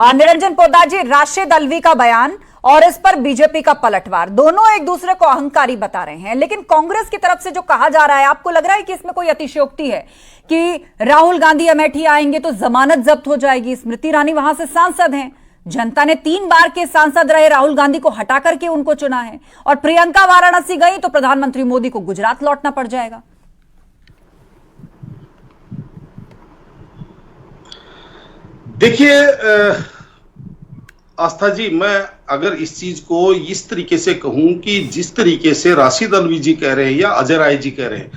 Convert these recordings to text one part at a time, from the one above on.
निरंजन पोद्दार जी, राशिद अल्वी का बयान और इस पर बीजेपी का पलटवार, दोनों एक दूसरे को अहंकारी बता रहे हैं। लेकिन कांग्रेस की तरफ से जो कहा जा रहा है, आपको लग रहा है कि इसमें कोई अतिशयोक्ति है कि राहुल गांधी अमेठी आएंगे तो जमानत जब्त हो जाएगी? स्मृति ईरानी वहां से सांसद हैं, जनता ने 3 बार के सांसद रहे राहुल गांधी को हटा करके उनको चुना है, और प्रियंका वाराणसी गई तो प्रधानमंत्री मोदी को गुजरात लौटना पड़ जाएगा। देखिए आस्था जी, मैं अगर इस चीज को इस तरीके से कहूं कि जिस तरीके से राशिद अल्वी जी कह रहे हैं या अजय राय जी कह रहे हैं,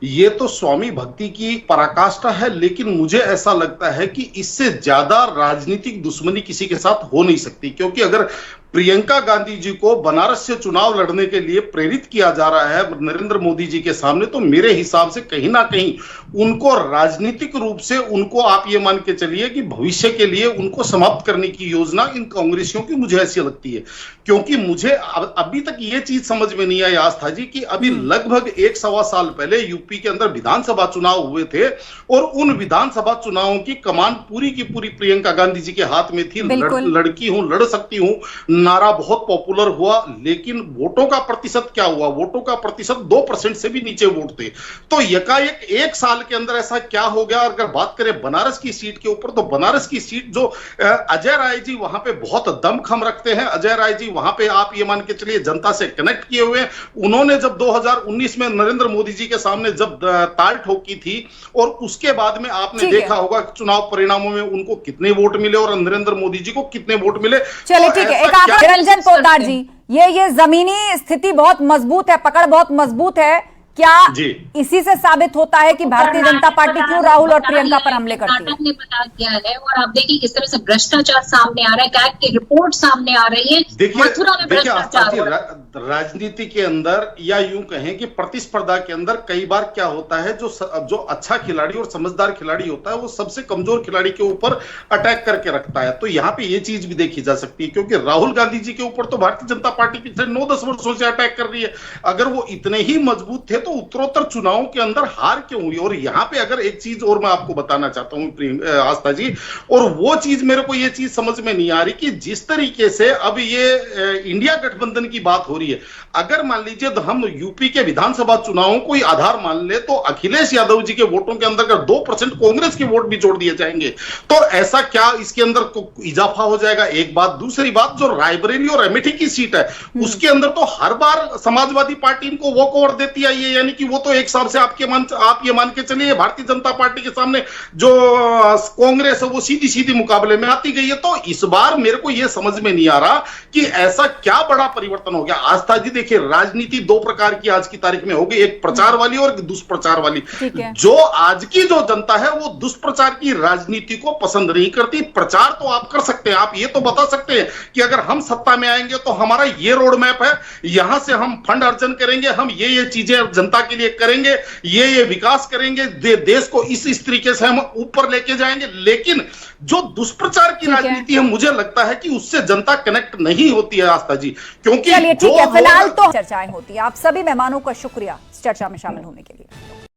ये तो स्वामी भक्ति की पराकाष्ठा है। लेकिन मुझे ऐसा लगता है कि इससे ज्यादा राजनीतिक दुश्मनी किसी के साथ हो नहीं सकती, क्योंकि अगर प्रियंका गांधी जी को बनारस से चुनाव लड़ने के लिए प्रेरित किया जा रहा है नरेंद्र मोदी जी के सामने, तो मेरे हिसाब से कहीं ना कहीं उनको राजनीतिक रूप से, उनको आप ये मान के चलिए कि भविष्य के लिए उनको समाप्त करने की योजना इन कांग्रेसियों की मुझे ऐसी लगती है। क्योंकि मुझे अभी तक ये चीज समझ में नहीं आई आस्था जी कि अभी लगभग 1-1.25 साल पहले यूपी के अंदर विधानसभा चुनाव हुए थे और उन विधानसभा चुनावों की कमान पूरी की पूरी प्रियंका गांधी जी के हाथ में थी। लड़की हूं, लड़ सकती हूं नारा बहुत पॉपुलर हुआ, लेकिन वोटों का प्रतिशत क्या हुआ? वोटों का प्रतिशत 2% से भी नीचे वोट थे। तो यकाएक 1 साल के अंदर ऐसा क्या हो गया? अगर बात करें बनारस की सीट के ऊपर, तो बनारस की सीट जो अजय राय जी वहां पे बहुत दमखम रखते हैं। अजय राय जी वहां पे आप ये मान के चलिए जनता से कनेक्ट किए हुए। उन्होंने जब 2019 में नरेंद्र मोदी जी के सामने जब ताल ठोकी थी, और उसके बाद में आपने देखा होगा चुनाव परिणामों में उनको कितने वोट मिले और नरेंद्र मोदी जी को कितने वोट मिले। चलिए ठीक है, निरंजन पोद्दार जी, ये जमीनी स्थिति बहुत मजबूत है, पकड़ बहुत मजबूत है। क्या इसी से साबित होता है कि भारतीय जनता पार्टी क्यों राहुल और प्रियंका पर हमले करती है? ने बता दिया है, और आप देखिए किस तरह से भ्रष्टाचार सामने आ रहा है, कैग की रिपोर्ट सामने आ रही है। मथुरा में भ्रष्टाचार, राजनीति के अंदर या यूं कहें कि प्रतिस्पर्धा के अंदर कई बार क्या होता है, जो अच्छा खिलाड़ी और समझदार खिलाड़ी होता है वो सबसे कमजोर खिलाड़ी के ऊपर अटैक करके रखता है। तो यहाँ पे ये चीज भी देखी जा सकती है, क्योंकि राहुल गांधी जी के ऊपर तो भारतीय जनता पार्टी पिछले 9-10 वर्षों से अटैक कर रही है। अगर वो इतने ही मजबूत थे तो उत्तरोत्तर चुनावों के अंदर हार क्यों हुई? और यहाँ पे अगर एक चीज और मैं आपको बताना चाहता हूँ आस्था जी, और वो चीज मेरे को ये चीज समझ में नहीं आ रही कि जिस तरीके से अब ये इंडिया गठबंधन की बात हो रही है, अगर मान लीजिए तो हम यूपी के विधानसभा चुनावों को ही आधार मान ले, तो अखिलेश यादव जी के वोटों के अंदर अगर 2% कांग्रेस के वोट भी जोड़ दिए जाएंगे तो ऐसा क्या इसके अंदर इजाफा हो जाएगा? एक बात। दूसरी बात, जो रायबरेली और अमेठी की सीट है उसके अंदर तो हर बार समाजवादी पार्टी इनको वॉक ओवर देती आई है, यानी कि वो तो एक साल से आप ये मान के चलिए भारतीय जनता पार्टी के सामने जो कांग्रेस है वो सीधी सीधी मुकाबले में आती गई है। तो इस बार मेरे को यह समझ में नहीं आ रहा कि ऐसा क्या बड़ा परिवर्तन हो गया। आस्था जी देखिए, राजनीति 2 प्रकार की आज की तारीख में होगी, एक प्रचार वाली और एक दुष्प्रचार वाली। जो आज की जो जनता है वो दुष्प्रचार की राजनीति को पसंद नहीं करती। प्रचार तो आप कर सकते हैं, आप ये तो बता सकते हैं कि अगर हम सत्ता में आएंगे तो हमारा ये रोड मैप है, यहां से हम फंड अर्जन करेंगे, हम ये चीजें जनता के लिए करेंगे, ये विकास करेंगे, देश को इस तरीके से हम ऊपर लेके जाएंगे। लेकिन जो दुष्प्रचार की राजनीति है, मुझे लगता है कि उससे जनता कनेक्ट नहीं होती है आस्था जी, क्योंकि फिलहाल तो चर्चाएं होती है। आप सभी मेहमानों का शुक्रिया इस चर्चा में शामिल होने के लिए।